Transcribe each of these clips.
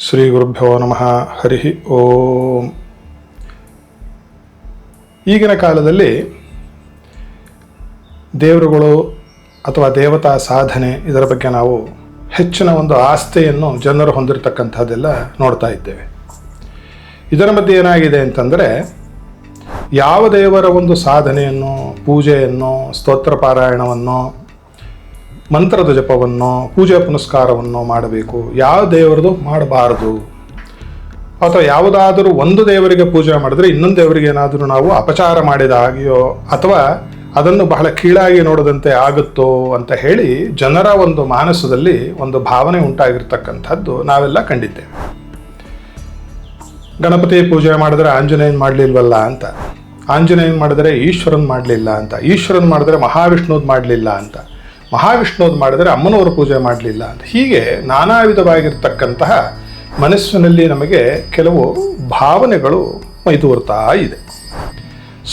ಶ್ರೀ ಗುರುಭ್ಯೋ ನಮಃ. ಹರಿ ಓಂ. ಈಗಿನ ಕಾಲದಲ್ಲಿ ದೇವರುಗಳು ಅಥವಾ ದೇವತಾ ಸಾಧನೆ ಇದರ ಬಗ್ಗೆ ನಾವು ಹೆಚ್ಚಿನ ಒಂದು ಆಸ್ಥೆಯನ್ನು ಜನರು ಹೊಂದಿರತಕ್ಕಂಥದ್ದೆಲ್ಲ ನೋಡ್ತಾ ಇದ್ದೇವೆ. ಇದರ ಮಧ್ಯೆ ಏನಾಗಿದೆ ಅಂತಂದರೆ, ಯಾವ ದೇವರ ಒಂದು ಸಾಧನೆಯನ್ನು, ಪೂಜೆಯನ್ನು, ಸ್ತೋತ್ರ ಪಾರಾಯಣವನ್ನು, ಮಂತ್ರದ ಜಪವನ್ನು, ಪೂಜೆ ಪುನಸ್ಕಾರವನ್ನು ಮಾಡಬೇಕು, ಯಾವ ದೇವರದು ಮಾಡಬಾರದು, ಅಥವಾ ಯಾವುದಾದರೂ ಒಂದು ದೇವರಿಗೆ ಪೂಜೆ ಮಾಡಿದ್ರೆ ಇನ್ನೊಂದು ದೇವರಿಗೆ ಏನಾದರೂ ನಾವು ಅಪಚಾರ ಮಾಡಿದ ಹಾಗೆಯೋ ಅಥವಾ ಅದನ್ನು ಬಹಳ ಕೀಳಾಗಿ ನೋಡದಂತೆ ಆಗುತ್ತೋ ಅಂತ ಹೇಳಿ ಜನರ ಒಂದು ಮಾನಸದಲ್ಲಿ ಒಂದು ಭಾವನೆ ಉಂಟಾಗಿರ್ತಕ್ಕಂಥದ್ದು ನಾವೆಲ್ಲ ಕಂಡಿದ್ದೇವೆ. ಗಣಪತಿ ಪೂಜೆ ಮಾಡಿದ್ರೆ ಆಂಜನೇಯನ್ ಮಾಡಲಿಲ್ವಲ್ಲ ಅಂತ, ಆಂಜನೇಯನ್ ಮಾಡಿದ್ರೆ ಈಶ್ವರನ್ ಮಾಡಲಿಲ್ಲ ಅಂತ, ಈಶ್ವರನ್ ಮಾಡಿದ್ರೆ ಮಹಾವಿಷ್ಣುದ್ ಮಾಡಲಿಲ್ಲ ಅಂತ, ಮಹಾವಿಷ್ಣುದ್ ಮಾಡಿದರೆ ಅಮ್ಮನವರು ಪೂಜೆ ಮಾಡಲಿಲ್ಲ ಅಂತ, ಹೀಗೆ ನಾನಾ ವಿಧವಾಗಿರ್ತಕ್ಕಂತಹ ಮನಸ್ಸಿನಲ್ಲಿ ನಮಗೆ ಕೆಲವು ಭಾವನೆಗಳು ಮೈದೂರ್ತಾ ಇದೆ.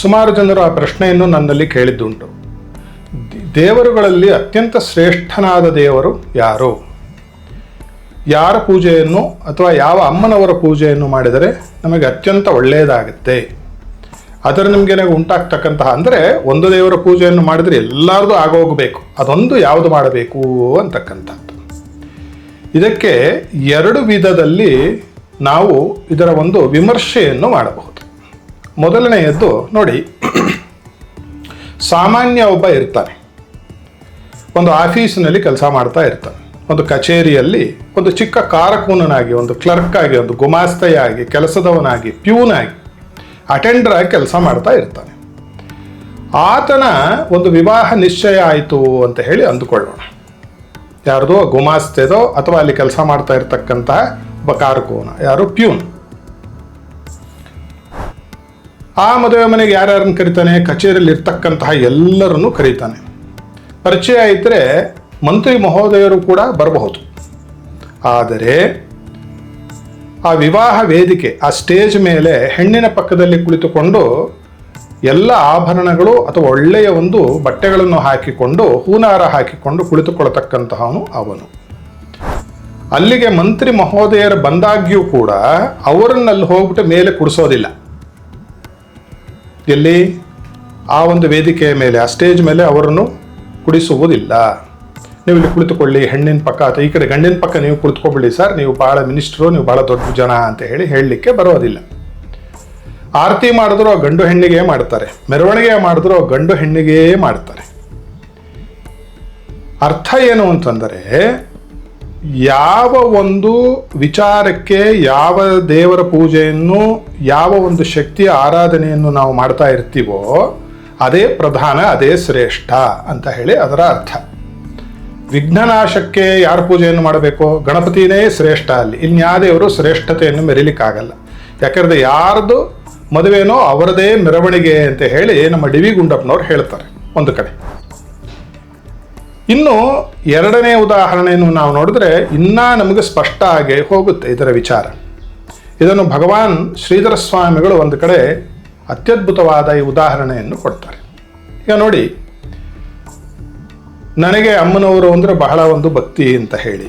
ಸುಮಾರು ಜನರು ಆ ಪ್ರಶ್ನೆಯನ್ನು ನನ್ನಲ್ಲಿ ಕೇಳಿದ್ದುಂಟು. ದೇವರುಗಳಲ್ಲಿ ಅತ್ಯಂತ ಶ್ರೇಷ್ಠನಾದ ದೇವರು ಯಾರು? ಯಾರ ಪೂಜೆಯನ್ನು ಅಥವಾ ಯಾವ ಅಮ್ಮನವರ ಪೂಜೆಯನ್ನು ಮಾಡಿದರೆ ನಮಗೆ ಅತ್ಯಂತ ಒಳ್ಳೆಯದಾಗುತ್ತೆ? ಅದರ ನಿಮಗೆ ಉಂಟಾಗ್ತಕ್ಕಂತಹ, ಅಂದರೆ ಒಂದು ದೇವರ ಪೂಜೆಯನ್ನು ಮಾಡಿದರೆ ಎಲ್ಲರದು ಆಗೋಗಬೇಕು, ಅದೊಂದು ಯಾವುದು ಮಾಡಬೇಕು ಅಂತಕ್ಕಂಥದ್ದು. ಇದಕ್ಕೆ ಎರಡು ವಿಧದಲ್ಲಿ ನಾವು ಇದರ ಒಂದು ವಿಮರ್ಶೆಯನ್ನು ಮಾಡಬಹುದು. ಮೊದಲನೆಯದ್ದು ನೋಡಿ, ಸಾಮಾನ್ಯ ಒಬ್ಬ ಇರ್ತಾನೆ, ಒಂದು ಆಫೀಸಿನಲ್ಲಿ ಕೆಲಸ ಮಾಡ್ತಾ ಇರ್ತಾನೆ, ಒಂದು ಕಚೇರಿಯಲ್ಲಿ ಒಂದು ಚಿಕ್ಕ ಕಾರಕೂನನಾಗಿ, ಒಂದು ಕ್ಲರ್ಕ್ ಆಗಿ, ಒಂದು ಗುಮಾಸ್ತೆಯಾಗಿ, ಕೆಲಸದವನಾಗಿ, ಪ್ಯೂನ್ ಆಗಿ, ಅಟೆಂಡರ್ ಆಗಿ ಕೆಲಸ ಮಾಡ್ತಾ ಇರ್ತಾನೆ. ಆತನ ಒಂದು ವಿವಾಹ ನಿಶ್ಚಯ ಆಯಿತು ಅಂತ ಹೇಳಿ ಅಂದುಕೊಳ್ಳೋಣ. ಯಾರ್ದೋ ಗುಮಾಸ್ತೆದೋ ಅಥವಾ ಅಲ್ಲಿ ಕೆಲಸ ಮಾಡ್ತಾ ಇರ್ತಕ್ಕಂತಹ ಒಬ್ಬ ಕಾರಕೂನ, ಯಾರು ಪ್ಯೂನ್. ಆ ಮದುವೆ ಮನೆಗೆ ಯಾರ್ಯಾರನ್ನು ಕರೀತಾನೆ? ಕಚೇರಿಯಲ್ಲಿ ಇರ್ತಕ್ಕಂತಹ ಎಲ್ಲರನ್ನು ಕರೀತಾನೆ. ಪರಿಚಯ ಇದ್ದರೆ ಮಂತ್ರಿ ಮಹೋದಯರು ಕೂಡ ಬರಬಹುದು. ಆದರೆ ಆ ವಿವಾಹ ವೇದಿಕೆ, ಆ ಸ್ಟೇಜ್ ಮೇಲೆ ಹೆಣ್ಣಿನ ಪಕ್ಕದಲ್ಲಿ ಕುಳಿತುಕೊಂಡು ಎಲ್ಲ ಆಭರಣಗಳು ಅಥವಾ ಒಳ್ಳೆಯ ಒಂದು ಬಟ್ಟೆಗಳನ್ನು ಹಾಕಿಕೊಂಡು, ಹೂನಾರ ಹಾಕಿಕೊಂಡು ಕುಳಿತುಕೊಳ್ಳತಕ್ಕಂತಹವನು ಅವನು. ಅಲ್ಲಿಗೆ ಮಂತ್ರಿ ಮಹೋದಯರು ಬಂದಾಗ್ಯೂ ಕೂಡ ಅವರನ್ನಲ್ಲಿ ಹೋಗ್ಬಿಟ್ಟು ಮೇಲೆ ಕುಡಿಸೋದಿಲ್ಲ. ಎಲ್ಲಿ? ಆ ಒಂದು ವೇದಿಕೆಯ ಮೇಲೆ, ಆ ಸ್ಟೇಜ್ ಮೇಲೆ ಅವರನ್ನು ಕುಡಿಸುವುದಿಲ್ಲ. ನೀವು ಇಲ್ಲಿ ಕುಳಿತುಕೊಳ್ಳಿ, ಹೆಣ್ಣಿನ ಪಕ್ಕ ಅಥವಾ ಈ ಕಡೆ ಗಂಡಿನ ಪಕ್ಕ ನೀವು ಕುಳಿತುಕೊಬಿಡಿ ಸರ್, ನೀವು ಭಾಳ ಮಿನಿಸ್ಟ್ರು, ನೀವು ಭಾಳ ದೊಡ್ಡ ಜನ ಅಂತ ಹೇಳಲಿಕ್ಕೆ ಬರೋದಿಲ್ಲ. ಆರತಿ ಮಾಡಿದ್ರು ಗಂಡು ಹೆಣ್ಣಿಗೆ ಮಾಡ್ತಾರೆ, ಮೆರವಣಿಗೆ ಮಾಡಿದ್ರು ಗಂಡು ಹೆಣ್ಣಿಗೆ ಮಾಡ್ತಾರೆ. ಅರ್ಥ ಏನು ಅಂತಂದರೆ, ಯಾವ ಒಂದು ವಿಚಾರಕ್ಕೆ, ಯಾವ ದೇವರ ಪೂಜೆಯನ್ನು, ಯಾವ ಒಂದು ಶಕ್ತಿಯ ಆರಾಧನೆಯನ್ನು ನಾವು ಮಾಡ್ತಾ ಇರ್ತೀವೋ ಅದೇ ಪ್ರಧಾನ, ಅದೇ ಶ್ರೇಷ್ಠ ಅಂತ ಹೇಳಿ ಅದರ ಅರ್ಥ. ವಿಘ್ನನಾಶಕ್ಕೆ ಯಾರ ಪೂಜೆಯನ್ನು ಮಾಡಬೇಕು? ಗಣಪತಿನೇ ಶ್ರೇಷ್ಠ. ಅಲ್ಲಿ ಇನ್ಯಾವ ದೇವರು ಶ್ರೇಷ್ಠತೆಯನ್ನು ಮೆರೀಲಿಕ್ಕಾಗಲ್ಲ. ಯಾಕಂದ್ರೆ ಯಾರ್ದು ಮದುವೆನೋ ಅವರದೇ ಮೆರವಣಿಗೆ ಅಂತ ಹೇಳಿ ನಮ್ಮ ಡಿ ವಿ ಗುಂಡಪ್ಪನವ್ರು ಹೇಳ್ತಾರೆ ಒಂದು ಕಡೆ. ಇನ್ನು ಎರಡನೇ ಉದಾಹರಣೆಯನ್ನು ನಾವು ನೋಡಿದ್ರೆ ಇನ್ನೂ ನಮಗೆ ಸ್ಪಷ್ಟ ಆಗಿ ಹೋಗುತ್ತೆ ಇದರ ವಿಚಾರ. ಇದನ್ನು ಭಗವಾನ್ ಶ್ರೀಧರ ಸ್ವಾಮಿಗಳು ಒಂದು ಕಡೆ ಅತ್ಯದ್ಭುತವಾದ ಈ ಉದಾಹರಣೆಯನ್ನು ಕೊಡ್ತಾರೆ. ಈಗ ನೋಡಿ, ನನಗೆ ಅಮ್ಮನವರು ಅಂದರೆ ಬಹಳ ಒಂದು ಭಕ್ತಿ ಅಂತ ಹೇಳಿ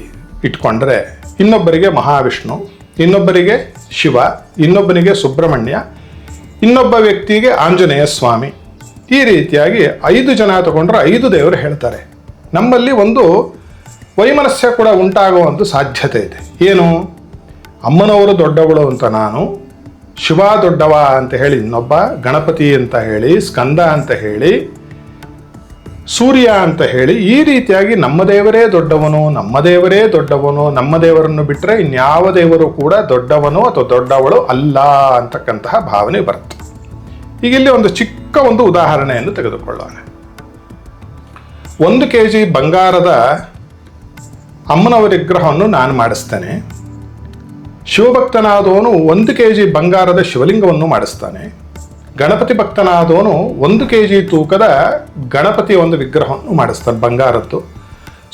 ಇಟ್ಕೊಂಡ್ರೆ, ಇನ್ನೊಬ್ಬರಿಗೆ ಮಹಾವಿಷ್ಣು, ಇನ್ನೊಬ್ಬರಿಗೆ ಶಿವ, ಇನ್ನೊಬ್ಬನಿಗೆ ಸುಬ್ರಹ್ಮಣ್ಯ, ಇನ್ನೊಬ್ಬ ವ್ಯಕ್ತಿಗೆ ಆಂಜನೇಯ ಸ್ವಾಮಿ, ಈ ರೀತಿಯಾಗಿ 5 ಜನ ತಗೊಂಡ್ರೆ 5 ದೇವರು ಹೇಳ್ತಾರೆ. ನಮ್ಮಲ್ಲಿ ಒಂದು ವೈಮನಸ್ಯ ಕೂಡ ಉಂಟಾಗುವಂಥ ಸಾಧ್ಯತೆ ಇದೆ. ಏನು? ಅಮ್ಮನವರು ದೊಡ್ಡವಳು ಅಂತ ನಾನು, ಶಿವ ದೊಡ್ಡವ ಅಂತ ಹೇಳಿ ಇನ್ನೊಬ್ಬ, ಗಣಪತಿ ಅಂತ ಹೇಳಿ, ಸ್ಕಂದ ಅಂತ ಹೇಳಿ, ಸೂರ್ಯ ಅಂತ ಹೇಳಿ, ಈ ರೀತಿಯಾಗಿ ನಮ್ಮ ದೇವರೇ ದೊಡ್ಡವನು, ನಮ್ಮ ದೇವರೇ ದೊಡ್ಡವನು, ನಮ್ಮ ದೇವರನ್ನು ಬಿಟ್ಟರೆ ಇನ್ಯಾವ ದೇವರು ಕೂಡ ದೊಡ್ಡವನು ಅಥವಾ ದೊಡ್ಡವಳು ಅಲ್ಲ ಅಂತಕ್ಕಂತಹ ಭಾವನೆ ಬರುತ್ತೆ. ಈಗ ಇಲ್ಲಿ ಒಂದು ಚಿಕ್ಕ ಒಂದು ಉದಾಹರಣೆಯನ್ನು ತೆಗೆದುಕೊಳ್ಳೋಣ. 1 kg ಬಂಗಾರದ ಅಮ್ಮನವರ ವಿಗ್ರಹವನ್ನು ನಾನು ಮಾಡಿಸ್ತೇನೆ. ಶಿವಭಕ್ತನಾದವನು 1 kg ಬಂಗಾರದ ಶಿವಲಿಂಗವನ್ನು ಮಾಡಿಸ್ತಾನೆ. ಗಣಪತಿ ಭಕ್ತನಾದವನು 1 kg ತೂಕದ ಗಣಪತಿಯ ಒಂದು ವಿಗ್ರಹವನ್ನು ಮಾಡಿಸ್ತಾನೆ, ಬಂಗಾರದ್ದು.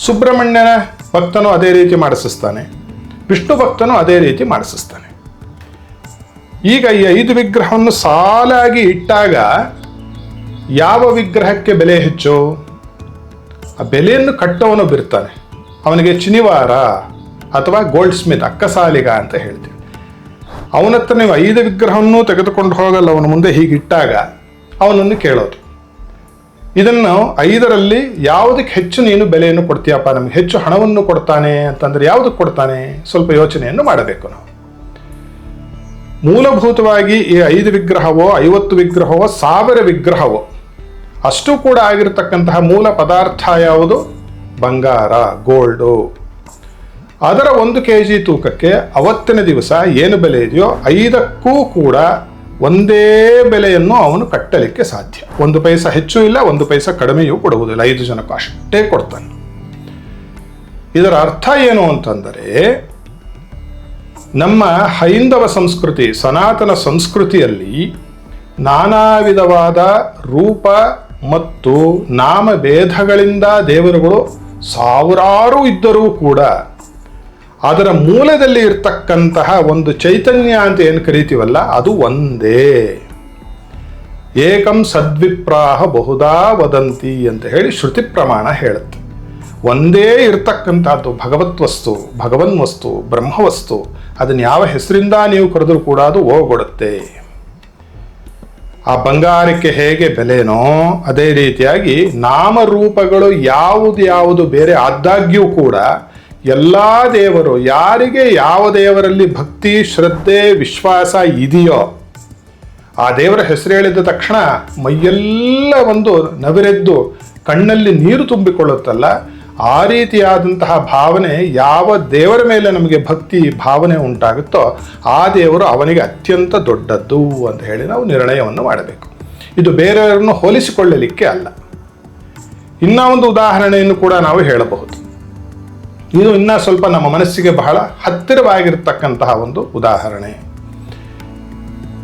ಸುಬ್ರಹ್ಮಣ್ಯನ ಭಕ್ತನು ಅದೇ ರೀತಿ ಮಾಡಿಸ್ತಾನೆ, ವಿಷ್ಣು ಭಕ್ತನು ಅದೇ ರೀತಿ ಮಾಡಿಸ್ತಾನೆ. ಈಗ ಈ 5 ವಿಗ್ರಹವನ್ನು ಸಾಲಾಗಿ ಇಟ್ಟಾಗ ಯಾವ ವಿಗ್ರಹಕ್ಕೆ ಬೆಲೆ ಹೆಚ್ಚು? ಆ ಬೆಲೆಯನ್ನು ಕಟ್ಟವನು ಬಿರ್ತಾನೆ, ಅವನಿಗೆ ಚಿನಿವಾರ ಅಥವಾ ಗೋಲ್ಡ್ ಸ್ಮಿತ್, ಅಕ್ಕಸಾಲಿಗ ಅಂತ ಹೇಳ್ತೀವಿ. ಅವನ ಹತ್ರ ನೀವು 5 ವಿಗ್ರಹವನ್ನು ತೆಗೆದುಕೊಂಡು ಹೋಗಲ್ಲ, ಅವನ ಮುಂದೆ ಹೀಗಿಟ್ಟಾಗ ಅವನನ್ನು ಕೇಳೋದು, ಇದನ್ನು 5ರಲ್ಲಿ ಯಾವುದಕ್ಕೆ ಹೆಚ್ಚು ನೀನು ಬೆಲೆಯನ್ನು ಕೊಡ್ತೀಯಪ್ಪ, ನಮ್ಗೆ ಹೆಚ್ಚು ಹಣವನ್ನು ಕೊಡ್ತಾನೆ ಅಂತಂದ್ರೆ ಯಾವುದಕ್ಕೆ ಕೊಡ್ತಾನೆ, ಸ್ವಲ್ಪ ಯೋಚನೆಯನ್ನು ಮಾಡಬೇಕು ನಾವು. ಮೂಲಭೂತವಾಗಿ ಈ 5 ವಿಗ್ರಹವೋ 50 ವಿಗ್ರಹವೋ 1000 ವಿಗ್ರಹವೋ ಅಷ್ಟು ಕೂಡ ಆಗಿರತಕ್ಕಂತಹ ಮೂಲ ಪದಾರ್ಥ ಯಾವುದು? ಬಂಗಾರ, ಗೋಲ್ಡು. ಅದರ 1 kg ತೂಕಕ್ಕೆ ಅವತ್ತಿನ ದಿವಸ ಏನು ಬೆಲೆ ಇದೆಯೋ 5ಕ್ಕೂ ಕೂಡ ಒಂದೇ ಬೆಲೆಯನ್ನು ಅವನು ಕಟ್ಟಲಿಕ್ಕೆ ಸಾಧ್ಯ. 1 ಪೈಸಾ ಹೆಚ್ಚು ಇಲ್ಲ, 1 ಪೈಸಾ ಕಡಿಮೆಯೂ ಕೊಡುವುದಿಲ್ಲ, 5 ಜನಕ್ಕೂ ಅಷ್ಟೇ ಕೊಡ್ತಾನೆ. ಇದರ ಅರ್ಥ ಏನು ಅಂತಂದರೆ, ನಮ್ಮ ಹೈಂದವ ಸಂಸ್ಕೃತಿ, ಸನಾತನ ಸಂಸ್ಕೃತಿಯಲ್ಲಿ ನಾನಾ ವಿಧವಾದ ರೂಪ ಮತ್ತು ನಾಮಭೇದಗಳಿಂದ ದೇವರುಗಳು ಸಾವಿರಾರು ಇದ್ದರೂ ಕೂಡ ಅದರ ಮೂಲದಲ್ಲಿ ಇರ್ತಕ್ಕಂತಹ ಒಂದು ಚೈತನ್ಯ ಅಂತ ಏನು ಕರಿತೀವಲ್ಲ, ಅದು ಒಂದೇ. ಏಕಂ ಸದ್ವಿಪ್ರಾಹ ಬಹುಧಾ ವದಂತಿ ಅಂತ ಹೇಳಿ ಶ್ರುತಿ ಪ್ರಮಾಣ ಹೇಳುತ್ತೆ. ಒಂದೇ ಇರ್ತಕ್ಕಂಥದ್ದು ಭಗವತ್ ವಸ್ತು, ಭಗವನ್ ವಸ್ತು, ಬ್ರಹ್ಮವಸ್ತು. ಅದನ್ನು ಯಾವ ಹೆಸರಿಂದ ನೀವು ಕರೆದರೂ ಕೂಡ ಅದು ಹೋಗೊಡುತ್ತೆ. ಆ ಬಂಗಾರಕ್ಕೆ ಹೇಗೆ ಬೆಲೆನೋ ಅದೇ ರೀತಿಯಾಗಿ ನಾಮರೂಪಗಳು ಯಾವುದು ಬೇರೆ ಆದಾಗ್ಯೂ ಕೂಡ ಎಲ್ಲ ದೇವರು, ಯಾರಿಗೆ ಯಾವ ದೇವರಲ್ಲಿ ಭಕ್ತಿ, ಶ್ರದ್ಧೆ, ವಿಶ್ವಾಸ ಇದೆಯೋ ಆ ದೇವರ ಹೆಸರು ಹೇಳಿದ ತಕ್ಷಣ ಮೈಯೆಲ್ಲ ಒಂದು ನವಿರೆದ್ದು ಕಣ್ಣಲ್ಲಿ ನೀರು ತುಂಬಿಕೊಳ್ಳುತ್ತಲ್ಲ, ಆ ರೀತಿಯಾದಂತಹ ಭಾವನೆ ಯಾವ ದೇವರ ಮೇಲೆ ನಮಗೆ ಭಕ್ತಿ ಭಾವನೆ ಉಂಟಾಗುತ್ತೋ ಆ ದೇವರು ಅವನಿಗೆ ಅತ್ಯಂತ ದೊಡ್ಡದ್ದು ಅಂತ ಹೇಳಿ ನಾವು ನಿರ್ಣಯವನ್ನು ಮಾಡಬೇಕು. ಇದು ಬೇರೆಯವರನ್ನು ಹೋಲಿಸಿಕೊಳ್ಳಲಿಕ್ಕೆ ಅಲ್ಲ. ಇನ್ನ ಒಂದು ಉದಾಹರಣೆಯನ್ನು ಕೂಡ ನಾವು ಹೇಳಬಹುದು. ಇದು ಇನ್ನ ಸ್ವಲ್ಪ ನಮ್ಮ ಮನಸ್ಸಿಗೆ ಬಹಳ ಹತ್ತಿರವಾಗಿರ್ತಕ್ಕಂತಹ ಒಂದು ಉದಾಹರಣೆ.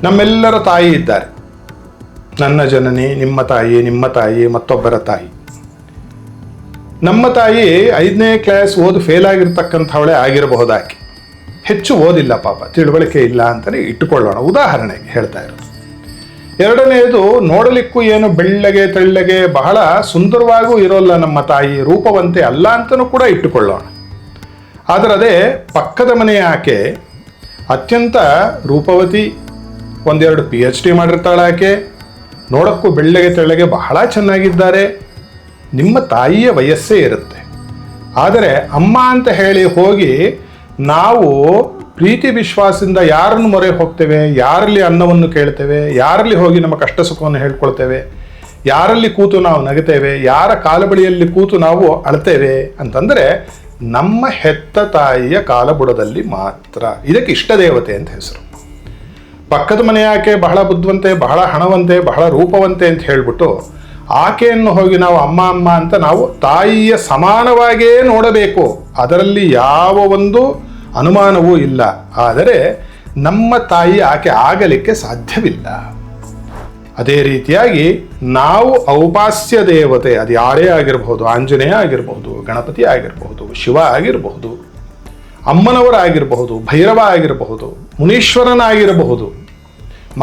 ನಮ್ಮೆಲ್ಲರ ತಾಯಿ ಇದ್ದಾರೆ. ನನ್ನ ಜನನಿ, ನಿಮ್ಮ ತಾಯಿ, ಮತ್ತೊಬ್ಬರ ತಾಯಿ. ನಮ್ಮ ತಾಯಿ 5ನೇ ಕ್ಲಾಸ್ ಓದು ಫೇಲ್ ಆಗಿರ್ತಕ್ಕಂಥವಳೆ ಆಗಿರಬಹುದಾಗಿ, ಹೆಚ್ಚು ಓದಿಲ್ಲ ಪಾಪ, ತಿಳುವಳಿಕೆ ಇಲ್ಲ ಅಂತಲೇ ಇಟ್ಟುಕೊಳ್ಳೋಣ, ಉದಾಹರಣೆಗೆ ಹೇಳ್ತಾ ಇರೋದು. 2ನೇದು, ನೋಡಲಿಕ್ಕೂ ಏನು ಬೆಳ್ಳಗೆ ತೆಳ್ಳಗೆ ಬಹಳ ಸುಂದರವಾಗೂ ಇರೋಲ್ಲ ನಮ್ಮ ತಾಯಿ, ರೂಪವಂತೆ ಅಲ್ಲ ಅಂತಲೂ ಕೂಡ ಇಟ್ಟುಕೊಳ್ಳೋಣ. ಆದರೆ ಅದೇ ಪಕ್ಕದ ಮನೆಯ ಆಕೆ ಅತ್ಯಂತ ರೂಪವತಿ, 1-2 PhD ಮಾಡಿರ್ತಾಳೆ ಆಕೆ, ನೋಡೋಕ್ಕೂ ಬೆಳ್ಳಗೆ ತೆಳ್ಳಗೆ ಬಹಳ ಚೆನ್ನಾಗಿದ್ದಾರೆ. ನಿಮ್ಮ ತಾಯಿಯ ವಯಸ್ಸೇ ಇರುತ್ತೆ. ಆದರೆ ಅಮ್ಮ ಅಂತ ಹೇಳಿ ಹೋಗಿ ನಾವು ಪ್ರೀತಿ ವಿಶ್ವಾಸದಿಂದ ಯಾರನ್ನು ಮೊರೆ ಹೋಗ್ತೇವೆ, ಯಾರಲ್ಲಿ ಅನ್ನವನ್ನು ಕೇಳ್ತೇವೆ, ಯಾರಲ್ಲಿ ಹೋಗಿ ನಮ್ಮ ಕಷ್ಟ ಸುಖವನ್ನು ಹೇಳ್ಕೊಳ್ತೇವೆ, ಯಾರಲ್ಲಿ ಕೂತು ನಾವು ನಗುತ್ತೇವೆ, ಯಾರ ಕಾಲಬಳಿಯಲ್ಲಿ ಕೂತು ನಾವು ಅಳ್ತೇವೆ ಅಂತಂದರೆ ನಮ್ಮ ಹೆತ್ತ ತಾಯಿಯ ಕಾಲಬುಡದಲ್ಲಿ ಮಾತ್ರ. ಇದಕ್ಕೆ ಇಷ್ಟ ದೇವತೆ ಅಂತ ಹೆಸರು. ಪಕ್ಕದ ಮನೆ ಆಕೆ ಬಹಳ ಬುದ್ಧಿವಂತೆ, ಬಹಳ ಹಣವಂತೆ, ಬಹಳ ರೂಪವಂತೆ ಅಂತ ಹೇಳ್ಬಿಟ್ಟು ಆಕೆಯನ್ನು ಹೋಗಿ ನಾವು ಅಮ್ಮ ಅಂತ ನಾವು ತಾಯಿಯ ಸಮಾನವಾಗಿಯೇ ನೋಡಬೇಕು, ಅದರಲ್ಲಿ ಯಾವ ಒಂದು ಅನುಮಾನವೂ ಇಲ್ಲ. ಆದರೆ ನಮ್ಮ ತಾಯಿ ಆಕೆ ಆಗಲಿಕ್ಕೆ ಸಾಧ್ಯವಿಲ್ಲ. ಅದೇ ರೀತಿಯಾಗಿ ನಾವು ಔಪಾಸ್ಯ ದೇವತೆ, ಅದು ಯಾರೇ ಆಗಿರಬಹುದು, ಆಂಜನೇಯ ಆಗಿರಬಹುದು, ಗಣಪತಿ ಆಗಿರಬಹುದು, ಶಿವ ಆಗಿರಬಹುದು, ಅಮ್ಮನವರಾಗಿರಬಹುದು, ಭೈರವ ಆಗಿರಬಹುದು, ಮುನೀಶ್ವರನಾಗಿರಬಹುದು,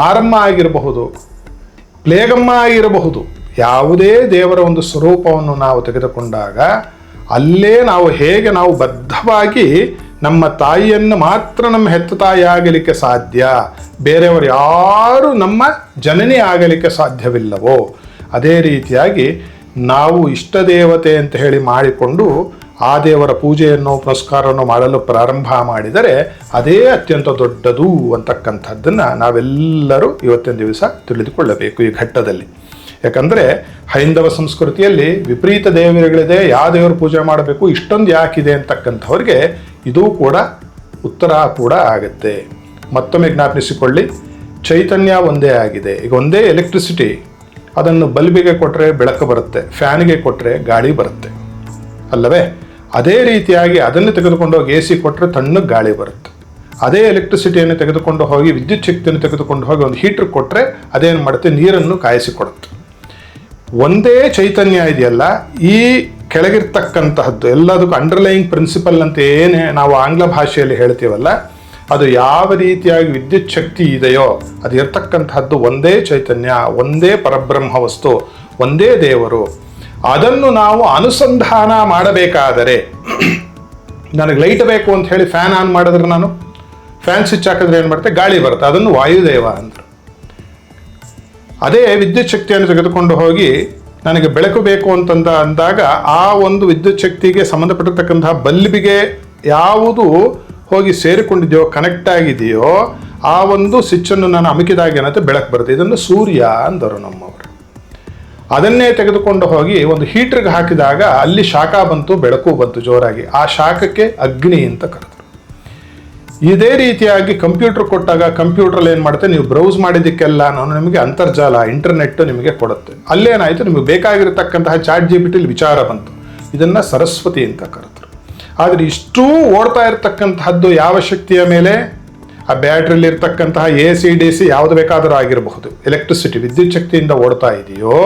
ಮಾರಮ್ಮ ಆಗಿರಬಹುದು, ಪ್ಲೇಗಮ್ಮ ಆಗಿರಬಹುದು, ಯಾವುದೇ ದೇವರ ಒಂದು ಸ್ವರೂಪವನ್ನು ನಾವು ತೆಗೆದುಕೊಂಡಾಗ ಅಲ್ಲೇ ನಾವು ಹೇಗೆ ನಾವು ಬದ್ಧವಾಗಿ ನಮ್ಮ ತಾಯಿಯನ್ನು ಮಾತ್ರ ನಮ್ಮ ಹೆತ್ತ ತಾಯಿ ಆಗಲಿಕ್ಕೆ ಸಾಧ್ಯ, ಬೇರೆಯವರು ಯಾರು ನಮ್ಮ ಜನನಿ ಆಗಲಿಕ್ಕೆ ಸಾಧ್ಯವಿಲ್ಲವೋ ಅದೇ ರೀತಿಯಾಗಿ ನಾವು ಇಷ್ಟ ದೇವತೆ ಅಂತ ಹೇಳಿ ಮಾಡಿಕೊಂಡು ಆ ದೇವರ ಪೂಜೆಯನ್ನು ಪುನಸ್ಕಾರವನ್ನು ಮಾಡಲು ಪ್ರಾರಂಭ ಮಾಡಿದರೆ ಅದೇ ಅತ್ಯಂತ ದೊಡ್ಡದು ಅಂತಕ್ಕಂಥದ್ದನ್ನು ನಾವೆಲ್ಲರೂ ಇವತ್ತಿನ ದಿವಸ ತಿಳಿದುಕೊಳ್ಳಬೇಕು ಈ ಘಟ್ಟದಲ್ಲಿ. ಯಾಕಂದರೆ ಹೈಂದವ ಸಂಸ್ಕೃತಿಯಲ್ಲಿ ವಿಪರೀತ ದೇವರುಗಳಿದೆ, ಯಾವ ದೇವರು ಪೂಜೆ ಮಾಡಬೇಕು, ಇಷ್ಟೊಂದು ಯಾಕಿದೆ ಅಂತಕ್ಕಂಥವ್ರಿಗೆ ಇದು ಕೂಡ ಉತ್ತರ ಕೂಡ ಆಗುತ್ತೆ. ಮತ್ತೊಮ್ಮೆ ಜ್ಞಾಪಿಸಿಕೊಳ್ಳಿ, ಚೈತನ್ಯ ಒಂದೇ ಆಗಿದೆ. ಈಗ ಒಂದೇ ಎಲೆಕ್ಟ್ರಿಸಿಟಿ, ಅದನ್ನು ಬಲ್ಬಿಗೆ ಕೊಟ್ಟರೆ ಬೆಳಕು ಬರುತ್ತೆ, ಫ್ಯಾನ್ಗೆ ಕೊಟ್ಟರೆ ಗಾಳಿ ಬರುತ್ತೆ ಅಲ್ಲವೇ? ಅದೇ ರೀತಿಯಾಗಿ ಅದನ್ನು ತೆಗೆದುಕೊಂಡು ಹೋಗಿ AC ಕೊಟ್ಟರೆ ತಣ್ಣಗೆ ಗಾಳಿ ಬರುತ್ತೆ. ಅದೇ ಎಲೆಕ್ಟ್ರಿಸಿಟಿಯನ್ನು ತೆಗೆದುಕೊಂಡು ಹೋಗಿ ವಿದ್ಯುತ್ ಶಕ್ತಿಯನ್ನು ತೆಗೆದುಕೊಂಡು ಹೋಗಿ ಒಂದು ಹೀಟ್ರ್ ಕೊಟ್ಟರೆ ಅದೇನು ಮಾಡುತ್ತೆ, ನೀರನ್ನು ಕಾಯಿಸಿಕೊಡುತ್ತೆ. ಒಂದೇ ಚೈತನ್ಯ ಇದೆಯಲ್ಲ, ಈ ಕೆಳಗಿರ್ತಕ್ಕಂತಹದ್ದು ಎಲ್ಲದಕ್ಕೂ ಅಂಡರ್ಲೈಯಿಂಗ್ ಪ್ರಿನ್ಸಿಪಲ್ ಅಂತ ಏನೇ ನಾವು ಆಂಗ್ಲ ಭಾಷೆಯಲ್ಲಿ ಹೇಳ್ತೀವಲ್ಲ, ಅದು ಯಾವ ರೀತಿಯಾಗಿ ವಿದ್ಯುತ್ ಶಕ್ತಿ ಇದೆಯೋ ಅದು ಇರ್ತಕ್ಕಂತಹದ್ದು ಒಂದೇ ಚೈತನ್ಯ, ಒಂದೇ ಪರಬ್ರಹ್ಮ ವಸ್ತು, ಒಂದೇ ದೇವರು. ಅದನ್ನು ನಾವು ಅನುಸಂಧಾನ ಮಾಡಬೇಕಾದರೆ ನನಗೆ ಲೈಟ್ ಬೇಕು ಅಂತ ಹೇಳಿ ಫ್ಯಾನ್ ಆನ್ ಮಾಡಿದ್ರೆ ನಾನು ಫ್ಯಾನ್ ಸ್ವಿಚ್ ಹಾಕಿದ್ರೆ ಏನು ಮಾಡುತ್ತೆ, ಗಾಳಿ ಬರುತ್ತೆ, ಅದನ್ನು ವಾಯುದೇವ ಅಂದರು. ಅದೇ ವಿದ್ಯುತ್ ಶಕ್ತಿಯನ್ನು ತೆಗೆದುಕೊಂಡು ಹೋಗಿ ನನಗೆ ಬೆಳಕು ಬೇಕು ಅಂದಾಗ ಆ ಒಂದು ವಿದ್ಯುತ್ ಶಕ್ತಿಗೆ ಸಂಬಂಧಪಟ್ಟಿರ್ತಕ್ಕಂತಹ ಬಲ್ಬಿಗೆ ಯಾವುದು ಹೋಗಿ ಸೇರಿಕೊಂಡಿದೆಯೋ, ಕನೆಕ್ಟ್ ಆಗಿದೆಯೋ, ಆ ಒಂದು ಸ್ವಿಚ್ಚನ್ನು ನಾನು ಅಮುಕಿದಾಗ ಏನಂತೆ ಬೆಳಕು ಬರುತ್ತೆ. ಇದನ್ನು ಸೂರ್ಯ ಅಂದರು ನಮ್ಮವರು. ಅದನ್ನೇ ತೆಗೆದುಕೊಂಡು ಹೋಗಿ ಒಂದು ಹೀಟ್ರಿಗೆ ಹಾಕಿದಾಗ ಅಲ್ಲಿ ಶಾಖ ಬಂತು, ಬೆಳಕು ಬಂತು ಜೋರಾಗಿ. ಆ ಶಾಖಕ್ಕೆ ಅಗ್ನಿ ಅಂತ ಕರೆದರು. ಇದೇ ರೀತಿಯಾಗಿ ಕಂಪ್ಯೂಟರ್ ಕೊಟ್ಟಾಗ ಕಂಪ್ಯೂಟ್ರಲ್ಲಿ ಏನು ಮಾಡುತ್ತೆ, ನೀವು ಬ್ರೌಸ್ ಮಾಡಿದ್ದಕ್ಕೆಲ್ಲ ನಾನು ನಿಮಗೆ ಅಂತರ್ಜಾಲ, ಇಂಟರ್ನೆಟ್ ನಿಮಗೆ ಕೊಡುತ್ತೆ. ಅಲ್ಲೇನಾಯಿತು, ನಿಮಗೆ ಬೇಕಾಗಿರತಕ್ಕಂತಹ ಚಾಟ್ GPT ವಿಚಾರ ಬಂತು. ಇದನ್ನು ಸರಸ್ವತಿ ಅಂತ ಕರೆದರು. ಆದರೆ ಇಷ್ಟೂ ಓಡ್ತಾ ಇರತಕ್ಕಂತಹದ್ದು ಯಾವ ಶಕ್ತಿಯ ಮೇಲೆ? ಆ ಬ್ಯಾಟ್ರಿಯಲ್ಲಿ ಇರ್ತಕ್ಕಂತಹ AC DC ಯಾವುದು ಬೇಕಾದರೂ ಆಗಿರಬಹುದು, ಎಲೆಕ್ಟ್ರಿಸಿಟಿ, ವಿದ್ಯುತ್ ಶಕ್ತಿಯಿಂದ ಓಡ್ತಾ ಇದೆಯೋ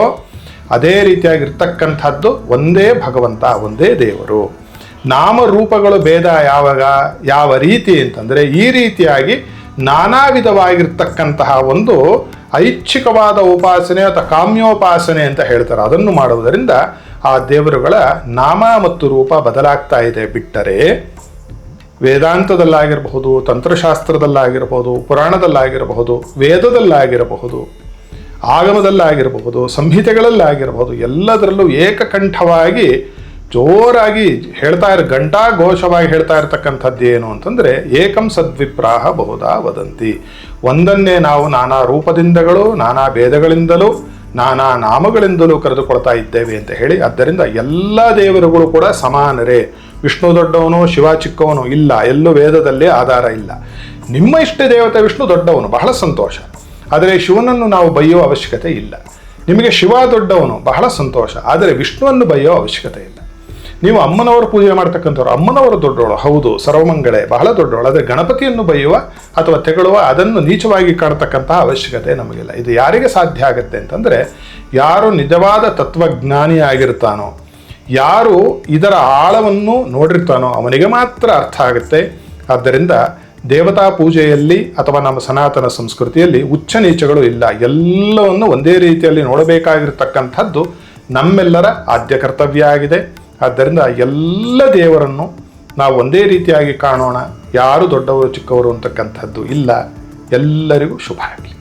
ಅದೇ ರೀತಿಯಾಗಿರ್ತಕ್ಕಂಥದ್ದು ಒಂದೇ ಭಗವಂತ, ಒಂದೇ ದೇವರು. ನಾಮರೂಪಗಳು ಭೇದ ಯಾವಾಗ, ಯಾವ ರೀತಿ ಅಂತಂದರೆ ಈ ರೀತಿಯಾಗಿ ನಾನಾ ವಿಧವಾಗಿರ್ತಕ್ಕಂತಹ ಒಂದು ಐಚ್ಛಿಕವಾದ ಉಪಾಸನೆ ಅಥವಾ ಕಾಮ್ಯೋಪಾಸನೆ ಅಂತ ಹೇಳ್ತಾರೆ. ಅದನ್ನು ಮಾಡುವುದರಿಂದ ಆ ದೇವರುಗಳ ನಾಮ ಮತ್ತು ರೂಪ ಬದಲಾಗ್ತಾ ಇದೆ. ಬಿಟ್ಟರೆ ವೇದಾಂತದಲ್ಲಾಗಿರಬಹುದು, ತಂತ್ರಶಾಸ್ತ್ರದಲ್ಲಾಗಿರಬಹುದು, ಪುರಾಣದಲ್ಲಾಗಿರಬಹುದು, ವೇದದಲ್ಲಾಗಿರಬಹುದು, ಆಗಮದಲ್ಲಾಗಿರಬಹುದು, ಸಂಹಿತೆಗಳಲ್ಲಾಗಿರಬಹುದು, ಎಲ್ಲದರಲ್ಲೂ ಏಕಕಂಠವಾಗಿ ಜೋರಾಗಿ ಘಂಟಾಘೋಷವಾಗಿ ಹೇಳ್ತಾ ಇರತಕ್ಕಂಥದ್ದು ಏನು ಅಂತಂದರೆ, ಏಕಂ ಸದ್ವಿಪ್ರಾಹ ಬಹುಧಾ ವದಂತಿ. ಒಂದನ್ನೇ ನಾವು ನಾನಾ ರೂಪದಿಂದಲೂ, ನಾನಾ ಭೇದಗಳಿಂದಲೂ, ನಾನಾ ನಾಮಗಳಿಂದಲೂ ಕರೆದುಕೊಳ್ತಾ ಇದ್ದೇವೆ ಅಂತ ಹೇಳಿ. ಆದ್ದರಿಂದ ಎಲ್ಲ ದೇವರುಗಳು ಕೂಡ ಸಮಾನರೇ. ವಿಷ್ಣು ದೊಡ್ಡವನು, ಶಿವ ಚಿಕ್ಕವನು ಇಲ್ಲ, ಎಲ್ಲೂ ವೇದದಲ್ಲಿ ಆಧಾರ ಇಲ್ಲ. ನಿಮ್ಮ ಇಷ್ಟ ದೇವತೆ ವಿಷ್ಣು ದೊಡ್ಡವನು, ಬಹಳ ಸಂತೋಷ. ಆದರೆ ಶಿವನನ್ನು ನಾವು ಬೈಯೋ ಅವಶ್ಯಕತೆ ಇಲ್ಲ. ನಿಮಗೆ ಶಿವ ದೊಡ್ಡವನು, ಬಹಳ ಸಂತೋಷ. ಆದರೆ ವಿಷ್ಣುವನ್ನು ಬೈಯೋ ಅವಶ್ಯಕತೆ ಇಲ್ಲ. ನೀವು ಅಮ್ಮನವರು ಪೂಜೆ ಮಾಡ್ತಕ್ಕಂಥವ್ರು, ಅಮ್ಮನವರು ದೊಡ್ಡವಳು, ಹೌದು, ಸರ್ವಮಂಗಳೆ, ಬಹಳ ದೊಡ್ಡವಳು. ಆದರೆ ಗಣಪತಿಯನ್ನು ಬೈಯುವ ಅಥವಾ ತೆಗಳುವ, ಅದನ್ನು ನೀಚವಾಗಿ ಕಾಣತಕ್ಕಂತಹ ಅವಶ್ಯಕತೆ ನಮಗಿಲ್ಲ. ಇದು ಯಾರಿಗೆ ಸಾಧ್ಯ ಆಗುತ್ತೆ ಅಂತಂದರೆ, ಯಾರು ನಿಜವಾದ ತತ್ವಜ್ಞಾನಿ ಆಗಿರ್ತಾನೋ, ಯಾರು ಇದರ ಆಳವನ್ನು ನೋಡಿರ್ತಾನೋ ಅವನಿಗೆ ಮಾತ್ರ ಅರ್ಥ ಆಗುತ್ತೆ. ಆದ್ದರಿಂದ ದೇವತಾ ಪೂಜೆಯಲ್ಲಿ ಅಥವಾ ನಮ್ಮ ಸನಾತನ ಸಂಸ್ಕೃತಿಯಲ್ಲಿ ಉಚ್ಚ ನೀಚಗಳು ಇಲ್ಲ. ಎಲ್ಲವನ್ನು ಒಂದೇ ರೀತಿಯಲ್ಲಿ ನೋಡಬೇಕಾಗಿರ್ತಕ್ಕಂಥದ್ದು ನಮ್ಮೆಲ್ಲರ ಆದ್ಯ ಕರ್ತವ್ಯ ಆಗಿದೆ. ಆದ್ದರಿಂದ ಎಲ್ಲ ದೇವರನ್ನು ನಾವು ಒಂದೇ ರೀತಿಯಾಗಿ ಕಾಣೋಣ. ಯಾರು ದೊಡ್ಡವರು ಚಿಕ್ಕವರು ಅಂತಕ್ಕಂಥದ್ದು ಇಲ್ಲ. ಎಲ್ಲರಿಗೂ ಶುಭ ಆಗಲಿ.